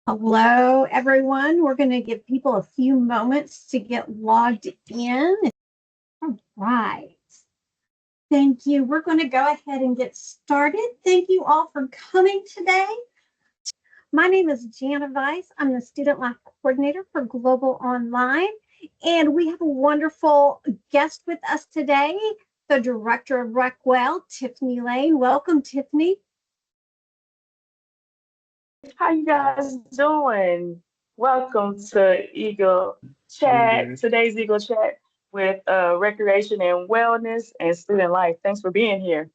Hello, everyone. We're going to give people a few moments to get logged in. All right. Thank you. We're going to go ahead and get started. Thank you all for coming today. My name is Jana Weiss. I'm the Student Life Coordinator for Global Online, and we have a wonderful guest with us today, the Director of RecWell, Tiffany Lane. Welcome, Tiffany. How you guys doing? Welcome to Eagle Doing Chat, good. today's Eagle Chat with Recreation and Wellness and Student Life. Thanks for being here.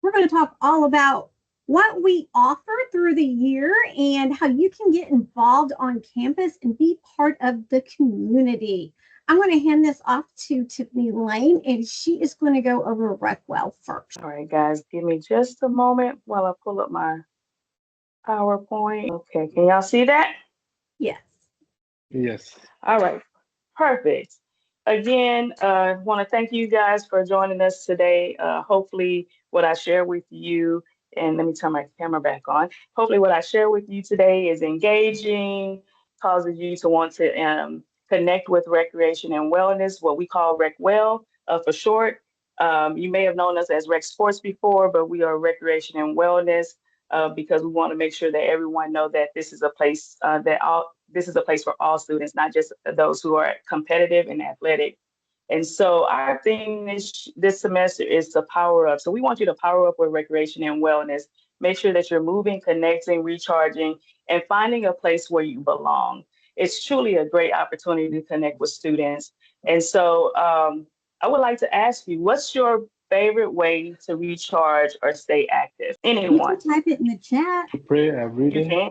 We're going to talk all about what we offer through the year and how you can get involved on campus and be part of the community. I'm going to hand this off to Tiffany Lane, and she is going to go over RecWell first. All right, guys, give me just a moment while I pull up my PowerPoint. Okay, can y'all see that? Yes. Yes. All right, perfect. Again, want to thank you guys for joining us today. Hopefully, what I share with you, and let me turn my camera back on. Hopefully, what I share with you today is engaging, causes you to want to connect with recreation and wellness, what we call RecWell for short. You may have known us as Rec Sports before, but we are recreation and wellness because we want to make sure that everyone know that this is a place this is a place for all students, not just those who are competitive and athletic. And so our theme this semester is to power up. So we want you to power up with recreation and wellness. Make sure that you're moving, connecting, recharging, and finding a place where you belong. It's truly a great opportunity to connect with students. And so I would like to ask you, what's your favorite way to recharge or stay active? You can Anyone? type it in the chat. To pray every You day. can.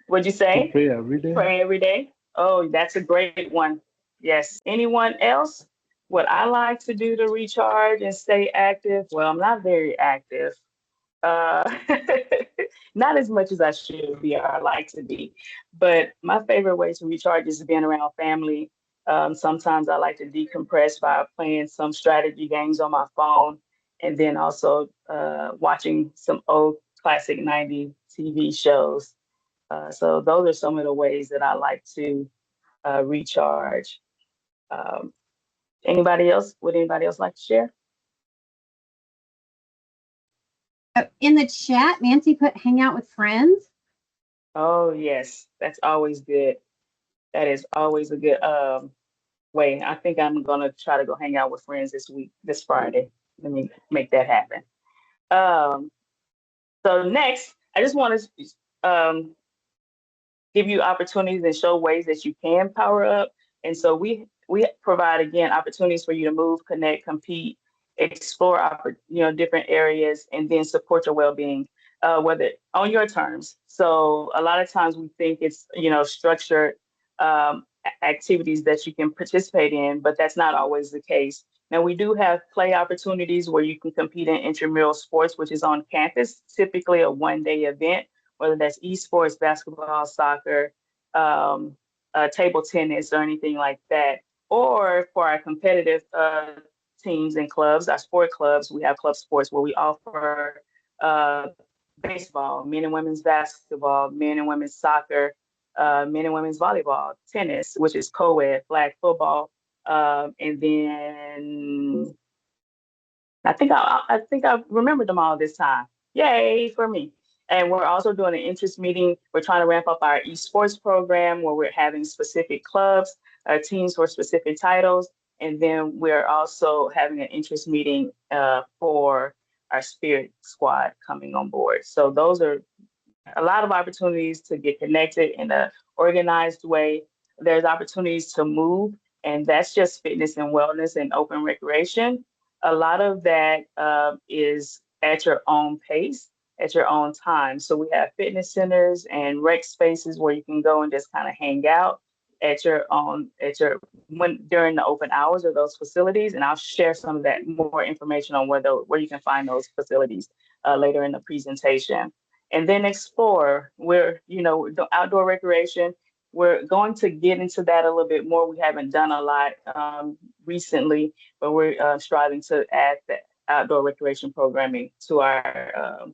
What'd you To say? pray every day. Pray every day. Oh, that's a great one. Yes. Anyone else? What I like to do to recharge and stay active? Well, I'm not very active. Uh, not as much as I should be or I like to be. But my favorite way to recharge is being around family. Sometimes I like to decompress by playing some strategy games on my phone and then also watching some old classic 90s TV shows. So those are some of the ways that I like to recharge. Um, anybody else? Would anybody else like to share? In the chat, Nancy put hang out with friends. Oh, yes, that's always good. That is always a good way. I think I'm gonna try to go hang out with friends this week, this Friday. Let me make that happen. Um, so next, I just want to give you opportunities and show ways that you can power up. And so we provide again opportunities for you to move, connect, compete, explore different areas, and then support your well-being, whether on your terms. So a lot of times we think it's structured activities that you can participate in, but that's not always the case. Now we do have play opportunities where you can compete in intramural sports, which is on campus, typically a one-day event, whether that's esports, basketball, soccer, table tennis, or anything like that. Or for our competitive teams and clubs, our sport clubs, we have club sports where we offer uh, baseball, men and women's basketball, men and women's soccer, men and women's volleyball, tennis, which is co-ed, flag football, and then I think I remembered them all this time. Yay for me. And we're also doing an interest meeting. We're trying to ramp up our esports program where we're having specific clubs, teams for specific titles. And then we're also having an interest meeting for our spirit squad coming on board. So those are a lot of opportunities to get connected in a organized way. There's opportunities to move, and that's just fitness and wellness and open recreation. A lot of that is at your own pace, at your own time. So we have fitness centers and rec spaces where you can go and just kind of hang out at your own when during the open hours of those facilities. And I'll share some of that more information on where you can find those facilities later in the presentation. And then explore. The outdoor recreation. We're going to get into that a little bit more. We haven't done a lot recently, but we're striving to add the outdoor recreation programming to our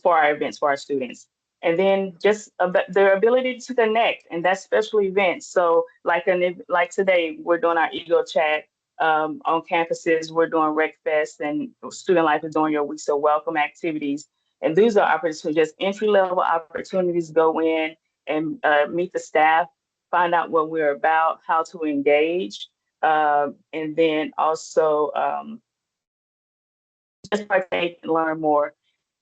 for our events for our students. And then just their ability to connect, and that's special events. So like today, we're doing our Eagle Chat on campuses. We're doing Rec Fest, and Student Life is doing your Weeks of Welcome activities. And these are opportunities, just entry level opportunities. Go in and meet the staff, find out what we're about, how to engage, and then also just partake and learn more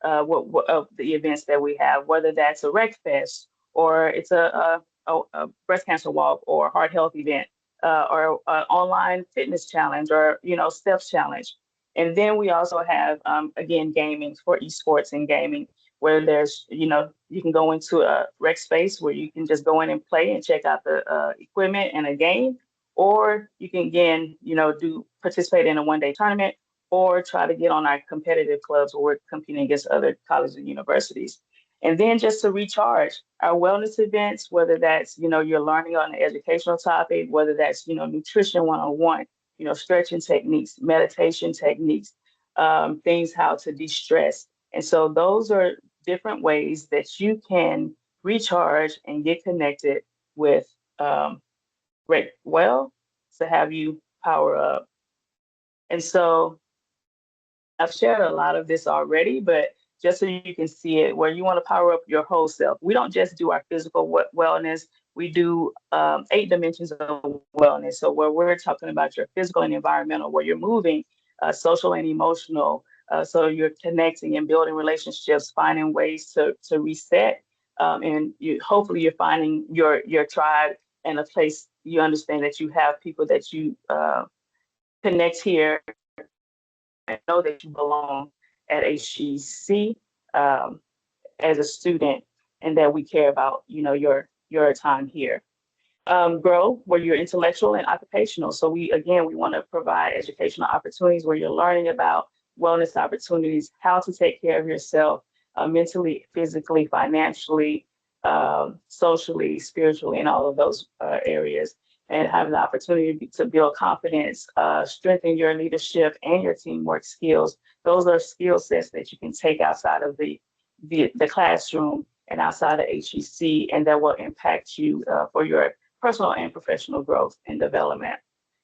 what of the events that we have, whether that's a rec fest or it's a breast cancer walk or heart health event or an online fitness challenge or steps challenge. And then we also have again gaming for esports and gaming where there's you can go into a rec space where you can just go in and play and check out the equipment and a game, or you can again do participate in a 1 day tournament or try to get on our competitive clubs where we're competing against other colleges and universities. And then just to recharge our wellness events, whether that's, you're learning on an educational topic, whether that's, nutrition 101, stretching techniques, meditation techniques, things how to de-stress. And so those are different ways that you can recharge and get connected with Rick Well to have you power up. And so I've shared a lot of this already, but just so you can see it, where you want to power up your whole self. We don't just do our physical wellness, we do 8 dimensions of wellness. So, where we're talking about your physical and environmental, where you're moving, social and emotional. So, you're connecting and building relationships, finding ways to reset. And hopefully, you're finding your tribe and a place you understand that you have people that you connect here and know that you belong at HGC um, as a student, and that we care about, your time here. Grow where you're intellectual and occupational. So we want to provide educational opportunities where you're learning about wellness opportunities, how to take care of yourself mentally, physically, financially, socially, spiritually, and all of those areas. And having the opportunity to build confidence, strengthen your leadership and your teamwork skills. Those are skill sets that you can take outside of the classroom and outside of HEC, and that will impact you for your personal and professional growth and development.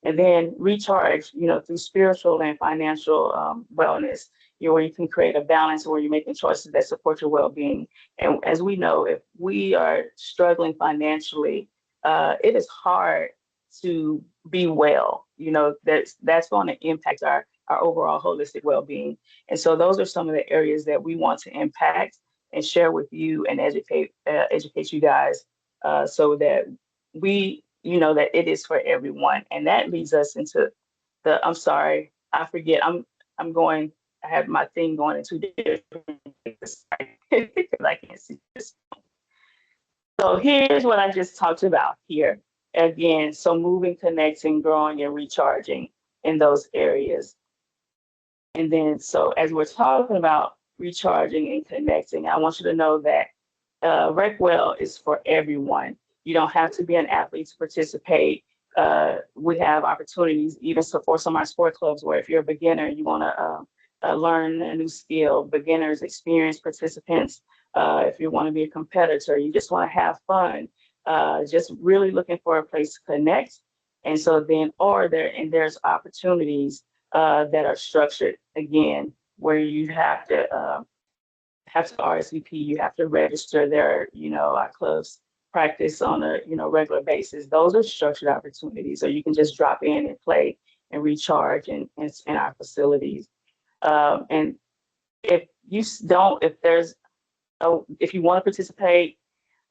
And then recharge, through spiritual and financial wellness, where you can create a balance where you're making choices that support your well-being. And as we know, if we are struggling financially, it is hard to be well. That's going to impact our overall holistic well-being. And so those are some of the areas that we want to impact and share with you and educate you guys so that that it is for everyone. And that leads us into I'm sorry, I forget. I have my thing going in 2 different places because I can't see this. So here's what I just talked about here. Again, so moving, connecting, growing, and recharging in those areas. And then, so as we're talking about recharging and connecting, I want you to know that RecWell is for everyone. You don't have to be an athlete to participate. We have opportunities even for some of our sport clubs where if you're a beginner, you want to learn a new skill, beginners, experienced participants. If you want to be a competitor, you just want to have fun, just really looking for a place to connect. And so then, there's opportunities that are structured again, where you have to RSVP, you have to register. There, our clubs practice on a regular basis. Those are structured opportunities, so you can just drop in and play and recharge in our facilities. And if you don't, if you want to participate,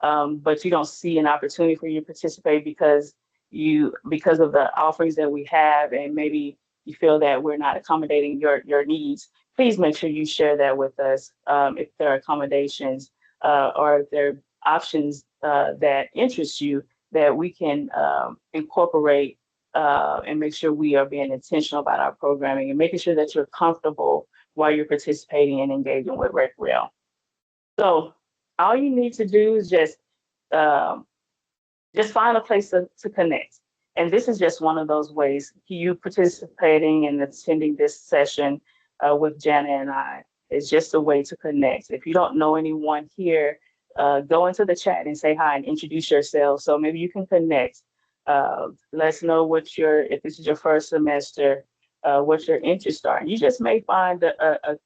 but you don't see an opportunity for you to participate because of the offerings that we have, and maybe you feel that we're not accommodating your needs, please make sure you share that with us. If there are accommodations or if there are options that interest you that we can incorporate and make sure we are being intentional about our programming and making sure that you're comfortable while you're participating and engaging with RecRail. So all you need to do is um, just find a place to connect. And this is just one of those ways. You participating and attending this session with Jana and I It's just a way to connect. If you don't know anyone here, go into the chat and say hi and introduce yourself. So maybe you can connect. Let us know if this is your first semester, what your interests are. You just may find a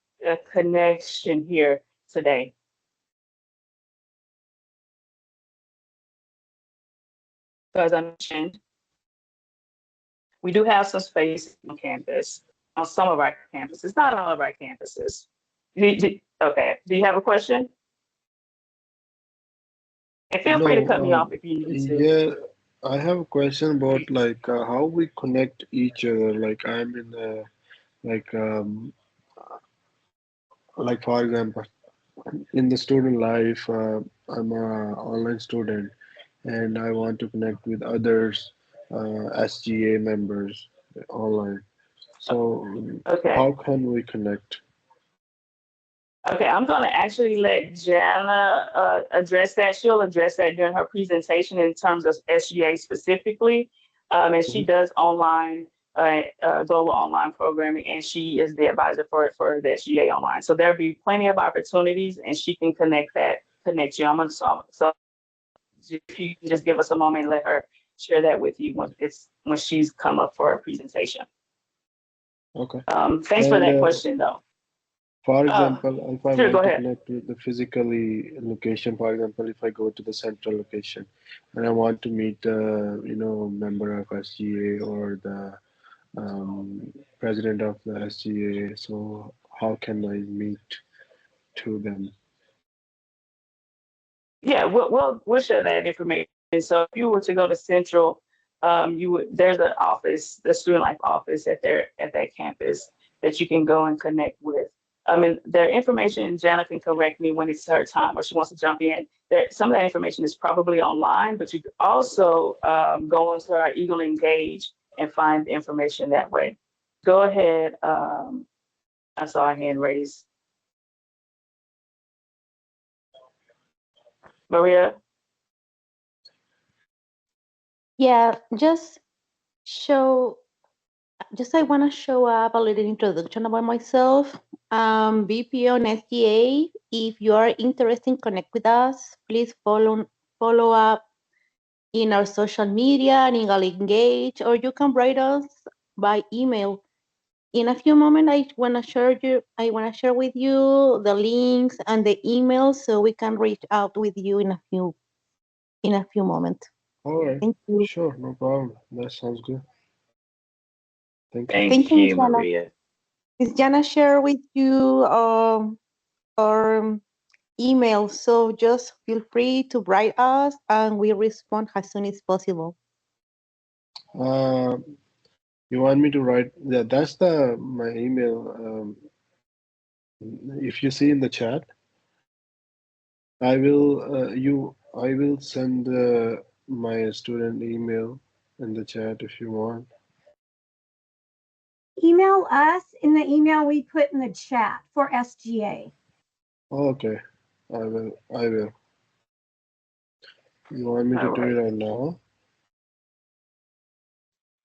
connection here today. So as I mentioned, we do have some space on campus, on some of our campuses, not all of our campuses. Okay, do you have a question? And feel free to cut me No, off if you need to. yeah, I have a question about like how we connect each other. Like I'm in like like for example, in the student life, I'm a online student and I want to connect with others, SGA members online. So Okay. how can we connect? Okay, I'm going to actually let Jana address that. She'll address that during her presentation in terms of SGA specifically. And she Mhm. does online, global online programming, and she is the advisor for the SGA online. So there'll be plenty of opportunities, and she can connect you. I'm going to so if you can just give us a moment and let her share that with you when she's come up for a presentation. Okay. Thanks for And that question, though. for Uh, example, if I sure, go want to ahead. connect with the physically location, for example, if I go to the central location and I want to meet the, member of SGA or the president of the SGA, so how can I meet to them? Yeah, we'll share that information. So if you were to go to Central, there's an office, the student life office at that campus that you can go and connect with. I mean, their information, Jana can correct me when it's her time or she wants to jump in. Some of that information is probably online, but you can also go into our Eagle Engage and find the information that way. Go ahead. I saw a hand raised. Maria? Yeah, show, I want to show up a little introduction about myself. VP on SGA. If you are interested in connect with us, please follow up in our social media and engage, or you can write us by email. In a few moments, I want to share with you the links and the emails so we can reach out with you in a few moments. All right, Thank you. sure, no problem. That sounds good. Thank you. Thank Thank you, Miss you, Jana. Maria. Miss Jana share with you our email, so just feel free to write us and we respond as soon as possible. Uh, you want me to write? Yeah, that's the my email. If you see in the chat, I will send my student email in the chat if you want. Email us in the email we put in the chat for SGA. Okay, I will. You want me to All do it right. right now?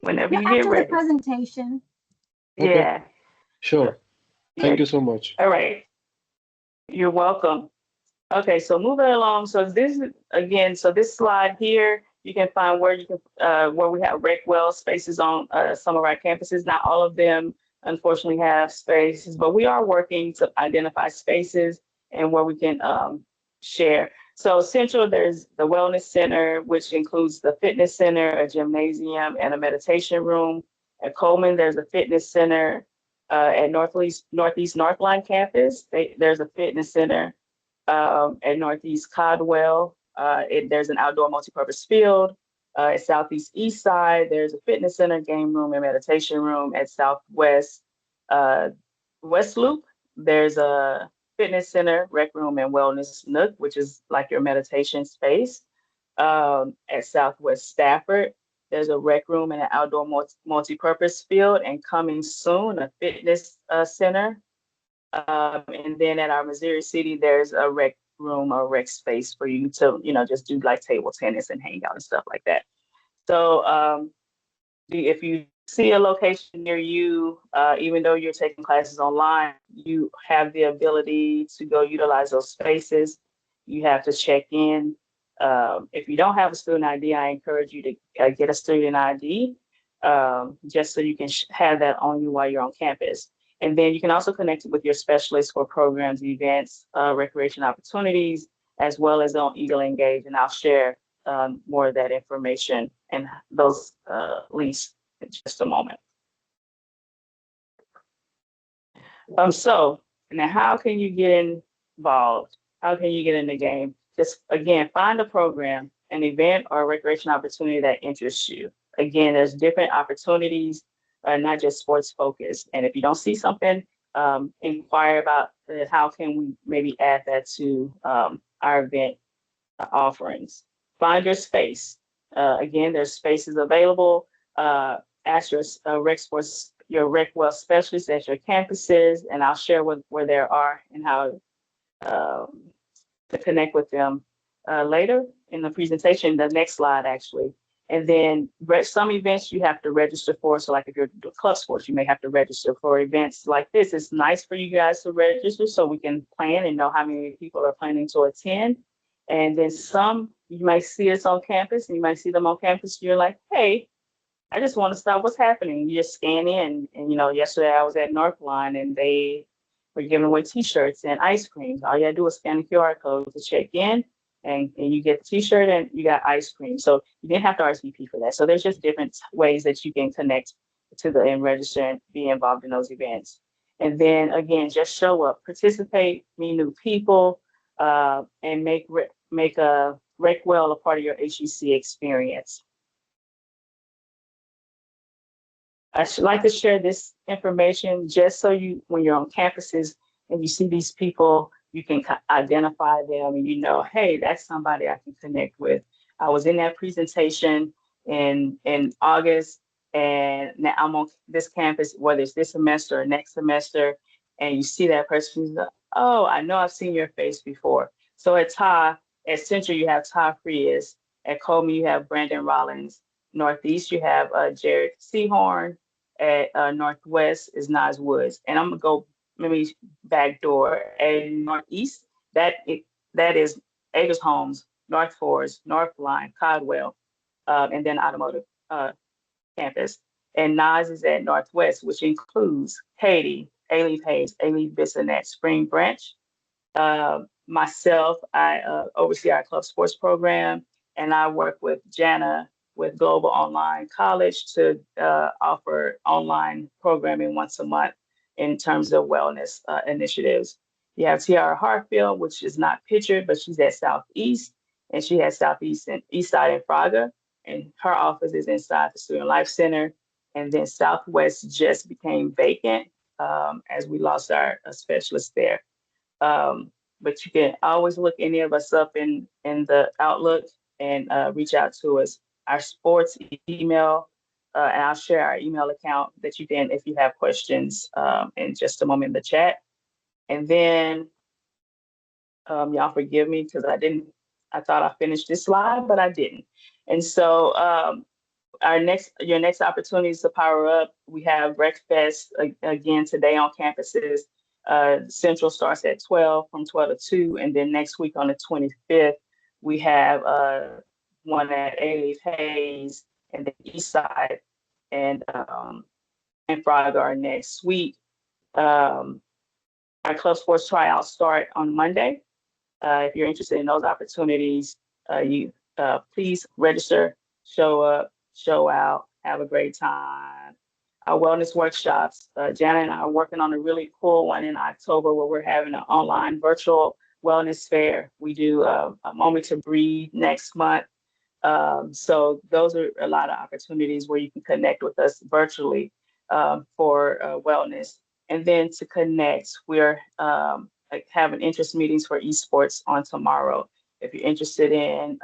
Whenever Yeah, you get after the ready. presentation. Okay, Yeah. sure. Yeah. Thank you so much. All right. You're welcome. Okay, so moving along. So this is again, so this slide here, you can find where we have rec well spaces on some of our campuses. Not all of them, unfortunately, have spaces, but we are working to identify spaces and where we can share. So Central, there's the Wellness Center, which includes the fitness center, a gymnasium, and a meditation room. At Coleman, there's a fitness center. At Northeast Northline campus, there's a fitness center at Northeast Codwell. There's an outdoor multipurpose field. At Southeast East Side, there's a fitness center, game room, and meditation room. At Southwest West Loop, there's a fitness center, rec room, and wellness nook, which is like your meditation space. At Southwest Stafford, there's a rec room and an outdoor multi-purpose field, and coming soon, a fitness center. And then at our Missouri City, there's a rec room or rec space for you to, just do like table tennis and hang out and stuff like that. So if you see a location near you, even though you're taking classes online, you have the ability to go utilize those spaces. You have to check in. If you don't have a student ID, I encourage you to get a student ID, just so you can have that on you while you're on campus. And then you can also connect with your specialists for programs, events, recreation opportunities, as well as on Eagle Engage. And I'll share more of that information and those links in just a moment. So now how can you get involved? How can you get in the game? Just again, find a program, an event or a recreation opportunity that interests you. Again, there's different opportunities, not just sports focused. And if you don't see something, inquire about how can we maybe add that to our event offerings. Find your space. Again, there's spaces available. Ask your your rec well specialists at your campuses, and I'll share where there are and how um, to connect with them later in the presentation, the next slide actually. And then some events you have to register for. So like if you're doing club sports, you may have to register for events like this. It's nice for you guys to register so we can plan and know how many people are planning to attend. And then some, you might see us on campus and you might see them on campus. You're like, hey, I just want to stop what's happening. You just scan in. And, yesterday I was at Northline and they were giving away T-shirts and ice creams. All you gotta do is scan the QR code to check in and you get the T-shirt and you got ice cream. So you didn't have to RSVP for that. So there's just different ways that you can connect to and register and be involved in those events. And then again, just show up, participate, meet new people, and make a RecWell a part of your HUC experience. I should like to share this information just so when you're on campuses and you see these people, you can identify them and hey, that's somebody I can connect with. I was in that presentation in August, and now I'm on this campus, whether it's this semester or next semester, and you see that person, like, oh, I know I've seen your face before. So at Central, you have Ty Frias. At Coleman, you have Brandon Rollins. Northeast, you have Jared Seahorn. At Northwest is Nas Woods. And I'm gonna go maybe back door. At Northeast, that is Acres Homes, North Forest, North Line, Codwell, and then Automotive campus. And Nas is at Northwest, which includes Katy, A-Leaf Hayes, A-Leaf Bissonnet, Spring Branch. Myself, I oversee our club sports program, and I work with Jana with Global Online College to offer online programming once a month in terms of wellness initiatives. You have Tiara Hartfield, which is not pictured, but she's at Southeast, and she has Southeast and East Side in Fraga, and her office is inside the Student Life Center. And then Southwest just became vacant as we lost our specialist there. But you can always look any of us up in the Outlook and reach out to us. Our sports email, and I'll share our email account that you can, if you have questions, in just a moment in the chat. And then y'all forgive me because I thought I finished this slide, but I didn't. And so your next opportunity is to power up. We have Breakfast again today on campuses. Central starts at 12 from 12 to 2, and then next week on the 25th we have one at A-Leaf Hayes and the East Side and Frog are next week. Our club sports tryouts start on Monday. If you're interested in those opportunities, you please register, show up, show out, have a great time. Our wellness workshops, Janet and I are working on a really cool one in October where we're having an online virtual wellness fair. We do a moment to breathe next month. So those are a lot of opportunities where you can connect with us virtually for wellness. And then to connect, we're having interest meetings for esports on tomorrow. If you're interested in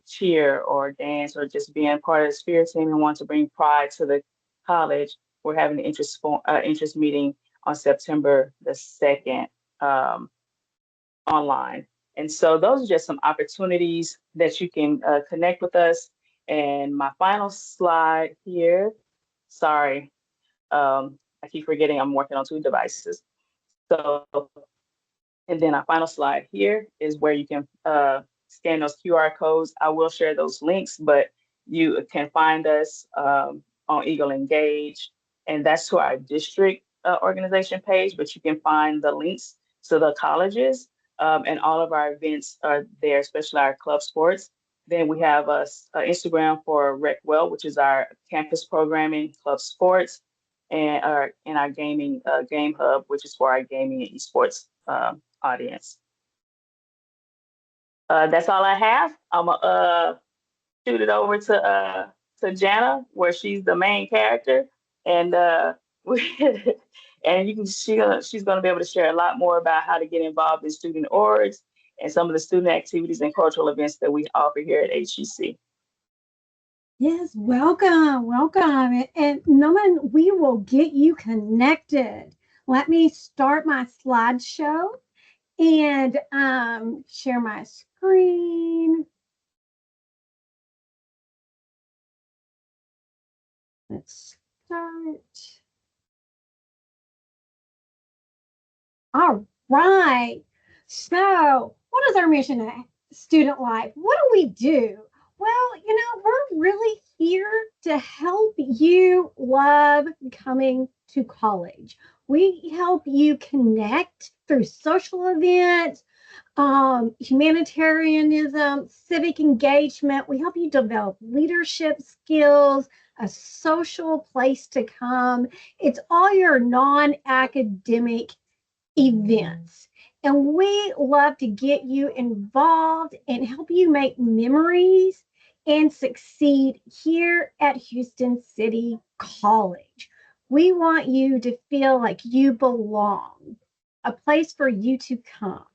cheer or dance or just being part of the spirit team and want to bring pride to the college, we're having an interest meeting on September the 2nd online. And so those are just some opportunities that you can connect with us. And my final slide here Sorry, I keep forgetting I'm working on two devices. So, and then our final slide here is where you can scan those QR codes. I will share those links, but you can find us on Eagle Engage, and that's to our district organization page, but you can find the links to the colleges, and all of our events are there, especially our club sports. Then we have a Instagram for RecWell, which is our campus programming, club sports, and our gaming game hub, which is for our gaming and esports audience. That's all I have. I'm gonna shoot it over to Jana, where she's the main character, and and she's gonna be able to share a lot more about how to get involved in student orgs and some of the student activities and cultural events that we offer here at HEC. Yes, welcome, welcome. And Noman, we will get you connected. Let me start my slideshow and share my screen. Let's start. All right. So, what is our mission at Student Life? What do we do? Well, we're really here to help you love coming to college. We help you connect through social events, humanitarianism, civic engagement. We help you develop leadership skills, a social place to come. It's all your non-academic events. And we love to get you involved and help you make memories and succeed here at Houston City College. We want you to feel like you belong, a place for you to come.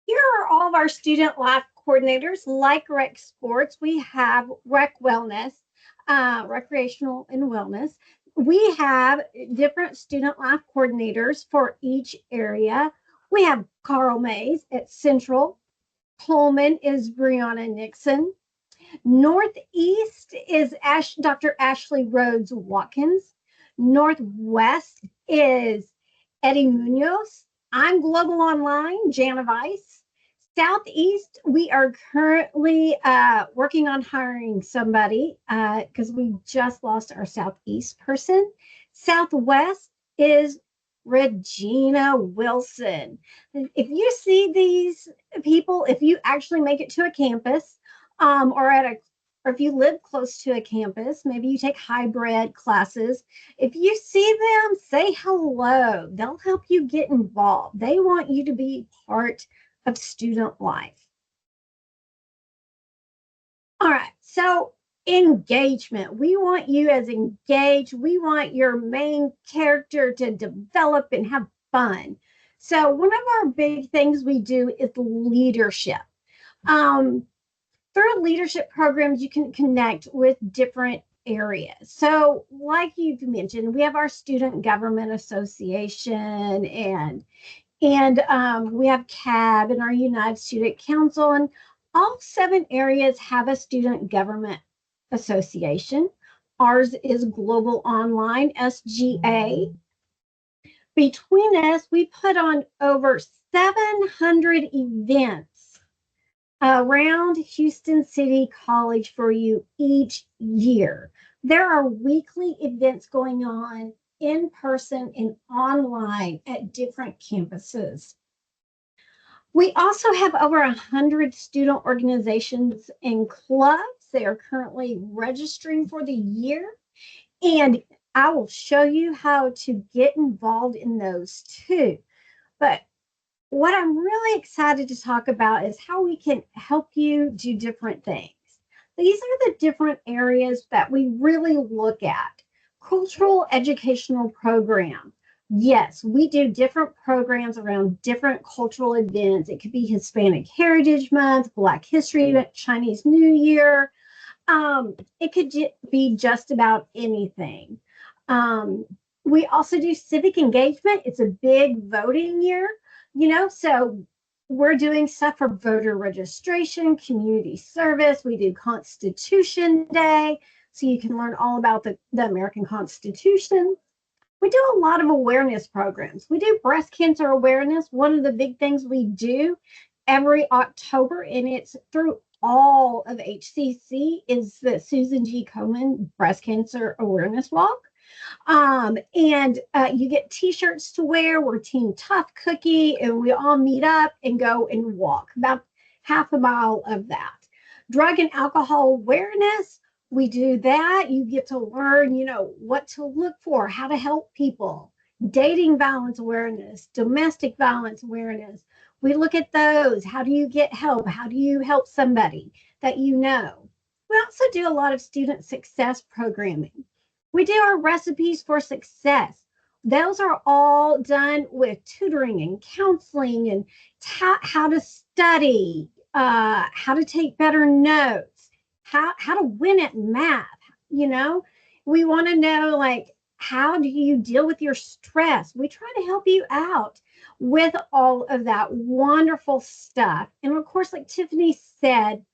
Here are all of our student life coordinators. Like Rec Sports, we have Rec Wellness, recreational and wellness. We have different student life coordinators for each area. We have Carl Mays at Central. Coleman is Brianna Nixon. Northeast is Dr. Ashley Rhodes Watkins. Northwest is Eddie Munoz. I'm Global Online, Jana Weiss. Southeast, we are currently working on hiring somebody because we just lost our Southeast person. Southwest is Regina Wilson. If you see these people, if you actually make it to a campus or if you live close to a campus, maybe you take hybrid classes. If you see them, say hello. They'll help you get involved. They want you to be part of student life. All right, so engagement. We want you as engaged. We want your main character to develop and have fun. So one of our big things we do is leadership. Through leadership programs, you can connect with different areas. So like you've mentioned, we have our Student Government Association and we have CAB and our United Student Council, and all 7 areas have a Student Government Association. Ours is Global Online, SGA. Between us, we put on over 700 events around Houston City College for you each year. There are weekly events going on in person and online at different campuses. We also have over 100 student organizations and clubs. They are currently registering for the year, and I will show you how to get involved in those too. But what I'm really excited to talk about is how we can help you do different things. These are the different areas that we really look at. Cultural educational program. Yes, we do different programs around different cultural events. It could be Hispanic Heritage Month, Black History Month, Chinese New Year. It could be just about anything. We also do civic engagement. It's a big voting year, so we're doing stuff for voter registration, community service. We do Constitution Day, so you can learn all about the American Constitution. We do a lot of awareness programs. We do breast cancer awareness. One of the big things we do every October, and it's through all of HCC, is the Susan G. Komen Breast Cancer Awareness Walk. And you get t-shirts to wear. We're Team Tough Cookie, and we all meet up and go and walk about half a mile of that. Drug and alcohol awareness, we do that. You get to learn, what to look for, how to help people. Dating violence awareness, domestic violence awareness. We look at those. How do you get help? How do you help somebody that you know? We also do a lot of student success programming. We do our recipes for success. Those are all done with tutoring and counseling and how to study, how to take better notes, how to win at math. We want to know, like, how do you deal with your stress? We try to help you out with all of that wonderful stuff. And of course, like Tiffany said,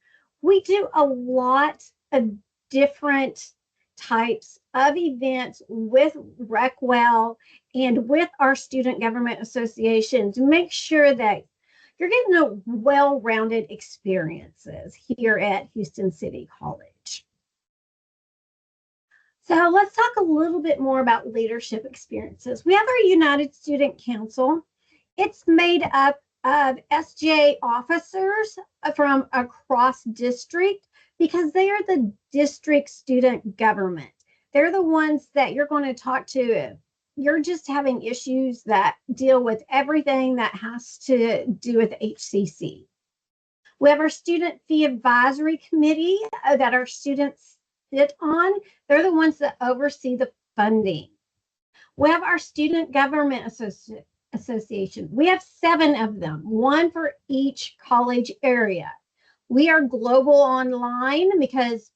we do a lot of different types of events with RecWell and with our student government association to make sure that you're getting a well-rounded experiences here at Houston City College. So let's talk a little bit more about leadership experiences. We have our United Student Council. It's made up of SJ officers from across district because they are the district student government. They're the ones that you're going to talk to if you're just having issues that deal with everything that has to do with HCC. We have our Student Fee Advisory Committee that our students sit on. They're the ones that oversee the funding. We have our Student Government Association. We have 7 of them, one for each college area. We are global online because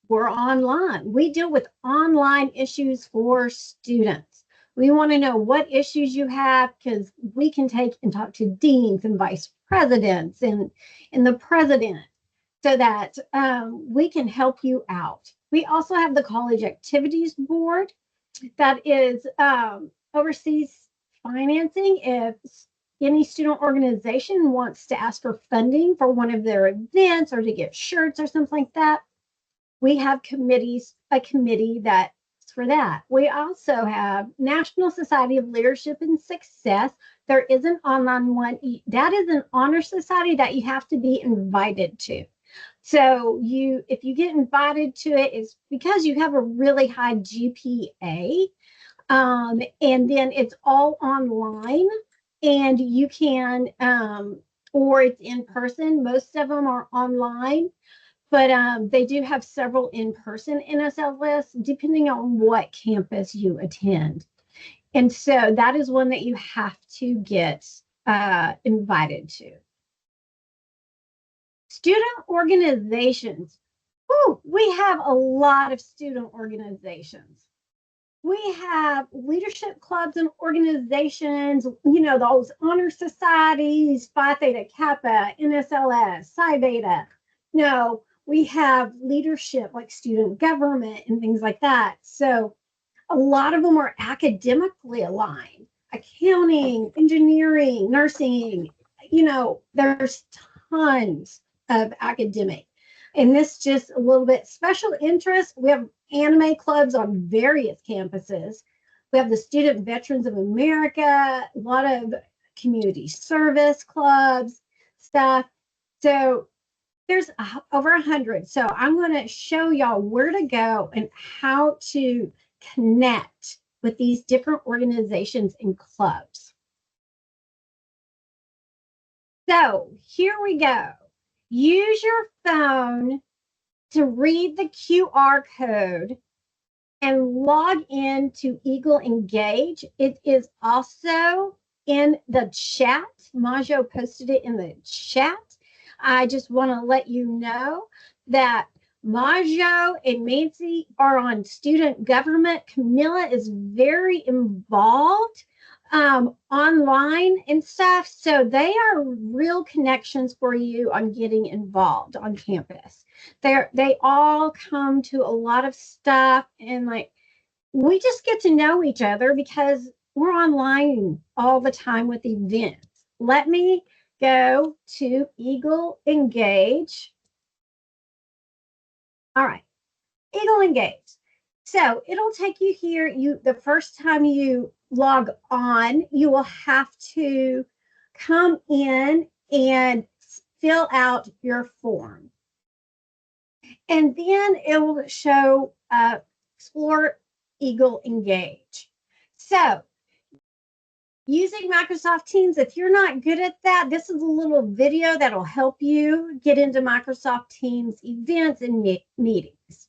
we're online. We deal with online issues for students. We want to know what issues you have because we can take and talk to deans and vice presidents and the president so that we can help you out. We also have the College Activities Board that is oversees financing. If any student organization wants to ask for funding for one of their events or to get shirts or something like that, we have a committee that's for that. We also have National Society of Leadership and Success. There is an online one. That is an honor society that you have to be invited to. So if you get invited to it, it's because you have a really high GPA. And then it's all online and you can, or it's in person. Most of them are online, but they do have several in-person NSLS depending on what campus you attend. And so that is one that you have to get invited to. Student organizations. Whew, we have a lot of student organizations. We have leadership clubs and organizations, those honor societies, Phi Theta Kappa, NSLS, Psi Beta. No, we have leadership like student government and things like that. So a lot of them are academically aligned. Accounting, engineering, nursing, there's tons of academic. And this just a little bit special interest. We have anime clubs on various campuses. We have the Student Veterans of America, a lot of community service clubs, stuff. So there's over 100. So I'm going to show y'all where to go and how to connect with these different organizations and clubs. So here we go. Use your phone to read the QR code and log in to Eagle Engage. It is also in the chat. Majo posted it in the chat. I just want to let you know that Majo and Nancy are on student government. Camilla is very involved online and stuff. So they are real connections for you on getting involved on campus. They all come to a lot of stuff, and like we just get to know each other because we're online all the time with events. Let me go to Eagle Engage. All right, Eagle Engage. So it'll take you here. The first time you log on, you will have to come in and fill out your form. And then it will show Explore Eagle Engage. So using Microsoft Teams, if you're not good at that, this is a little video that'll help you get into Microsoft Teams events and meetings.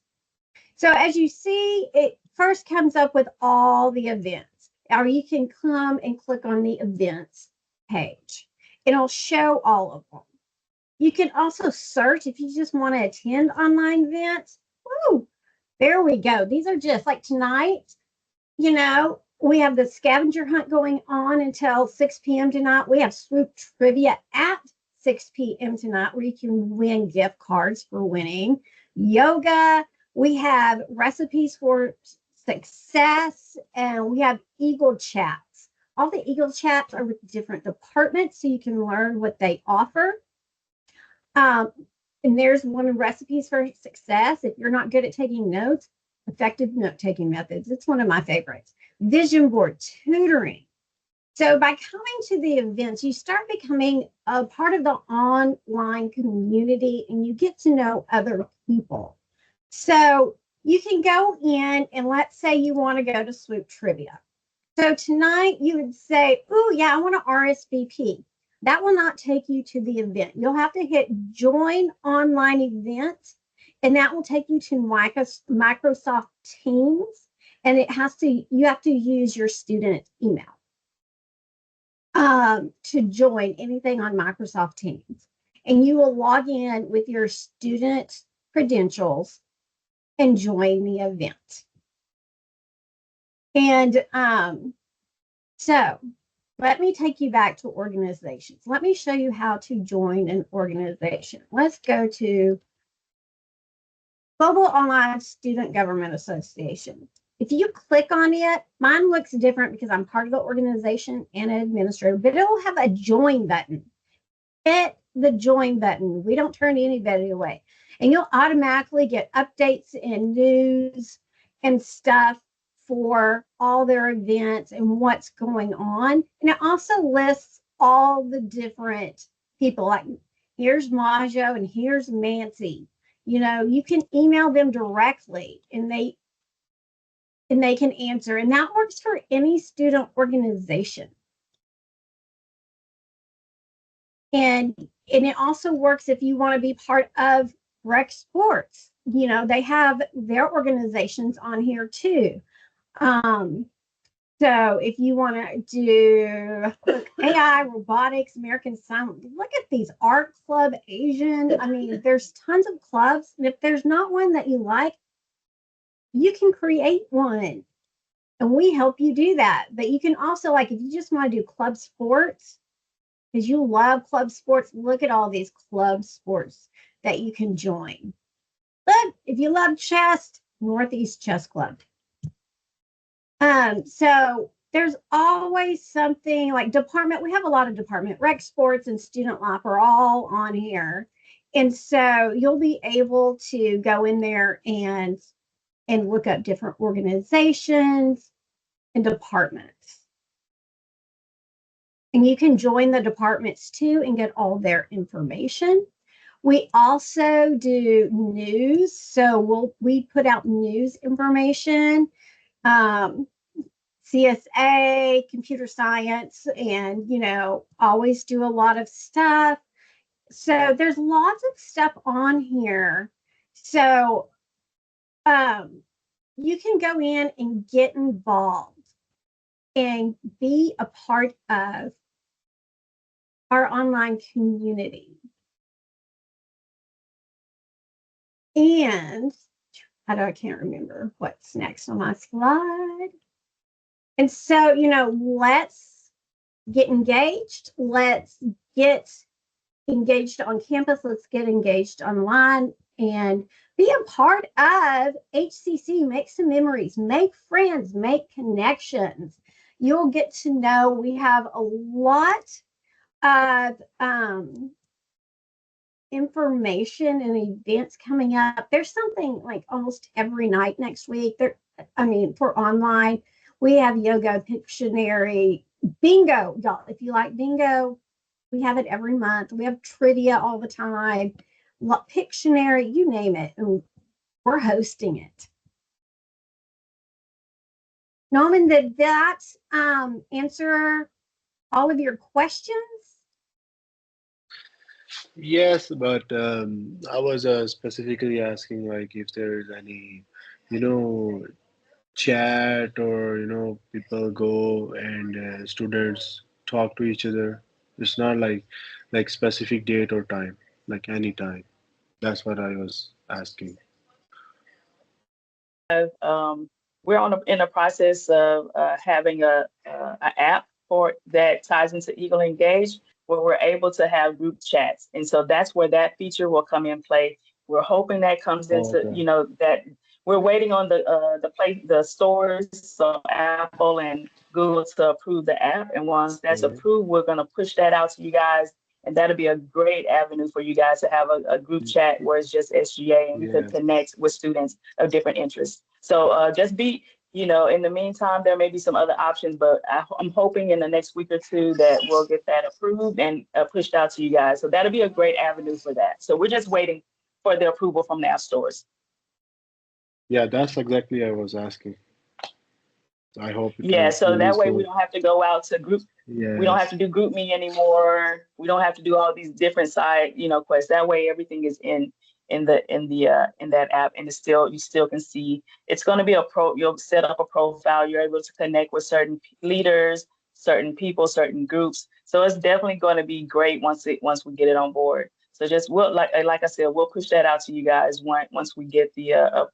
So as you see, it first comes up with all the events, or you can come and click on the events page. It'll show all of them. You can also search if you just want to attend online events. Woo, there we go. These are just like tonight, we have the scavenger hunt going on until 6 p.m. tonight. We have Swoop Trivia at 6 p.m. tonight where you can win gift cards for winning. Yoga. We have recipes for success, and we have Eagle Chats. All the Eagle Chats are with different departments, so you can learn what they offer. And there's one of recipes for success. If you're not good at taking notes, effective note-taking methods. It's one of my favorites. Vision board tutoring. So by coming to the events, you start becoming a part of the online community, and you get to know other people. So you can go in, and let's say you want to go to Swoop Trivia. So tonight you would say, oh yeah, I want to RSVP. That will not take you to the event. You'll have to hit join online event, and that will take you to Microsoft Teams, and you have to use your student email to join anything on Microsoft Teams. And you will log in with your student credentials and join the event. And so let me take you back to organizations. Let me show you how to join an organization. Let's go to Global Online Student Government Association. If you click on it, mine looks different because I'm part of the organization and an administrator, but it'll have a join button. Hit the join button. We don't turn anybody away. And you'll automatically get updates and news and stuff for all their events and what's going on. And it also lists all the different people. Like here's Majo and here's Nancy. You can email them directly, and they can answer. And that works for any student organization. And it also works if you want to be part of Rec Sports. They have their organizations on here too. So if you want to do AI, robotics, American Sign, look at these Art Club, Asian. I mean, there's tons of clubs. And if there's not one that you like, you can create one. And we help you do that. But you can also, like, if you just want to do club sports, because you love club sports, look at all these club sports that you can join. But if you love chess, Northeast Chess Club. So there's always something like department. We have a lot of department. Rec Sports and Student Life are all on here. And so you'll be able to go in there and look up different organizations and departments. And you can join the departments too and get all their information. We also do news. So we put out news information, CSA, computer science, and, always do a lot of stuff. So there's lots of stuff on here. So you can go in and get involved and be a part of our online community. And I can't remember what's next on my slide. And so, let's get engaged. Let's get engaged on campus. Let's get engaged online and be a part of HCC. Make some memories, make friends, make connections. You'll get to know we have a lot of information and events coming up. There's something like almost every night next week. For online, we have yoga, Pictionary, bingo, y'all. If you like bingo, we have it every month. We have trivia all the time, Pictionary, you name it, and we're hosting it. Norman, did that answer all of your questions? Yes, but I was specifically asking like if there is any, you know, chat or people go and students talk to each other. It's not like specific date or time, like any time. That's what I was asking. um, we're in the process of having a app for that ties into Eagle Engage, where we're able to have group chats, and so that's where that feature will come in play. We're hoping that comes Oh, into, okay. that we're waiting on the stores, so Apple and Google to approve the app, and once that's Mhm. approved, we're going to push that out to you guys. And that'll be a great avenue for you guys to have a group chat where it's just SGA and you can Yes. connect with students of different interests. So just be, in the meantime, there may be some other options, but I'm hoping in the next week or two that we'll get that approved and pushed out to you guys. So that'll be a great avenue for that. So we're just waiting for the approval from the app stores. Yeah, that's exactly I was asking. I hope it Yeah, so approval that is way we good. don't have to go out to group. We don't have Yes. to do group me anymore. We don't have to do all these different side, quests. That way everything is in that app, and it's still, you still can see. It's going to be you'll set up a profile. You're able to connect with certain leaders, certain people, certain groups. So it's definitely going to be great once we get it on board. So just like I said, we'll push that out to you guys once we get the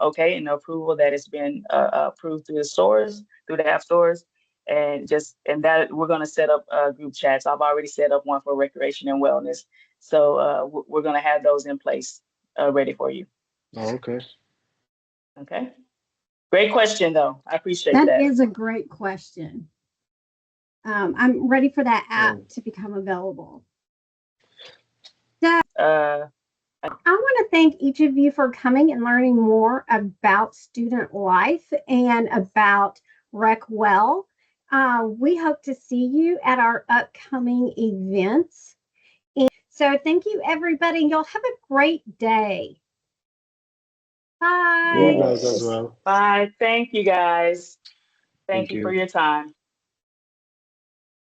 okay and the approval that it's been approved through the app stores, and that we're going to set up group chats. I've already set up one for recreation and wellness, so we're going to have those in place, ready for you. Oh, okay. Okay, great question though. I appreciate That that. is a great question. I'm ready for that app Oh, to become available. Uh, I want to thank each of you for coming and learning more about student life and about RecWell. We hope to see you at our upcoming events. So thank you, everybody. Y'all have a great day. Bye. you guys as yes. well. Bye. Thank you guys. Thank Thank you for you. your time.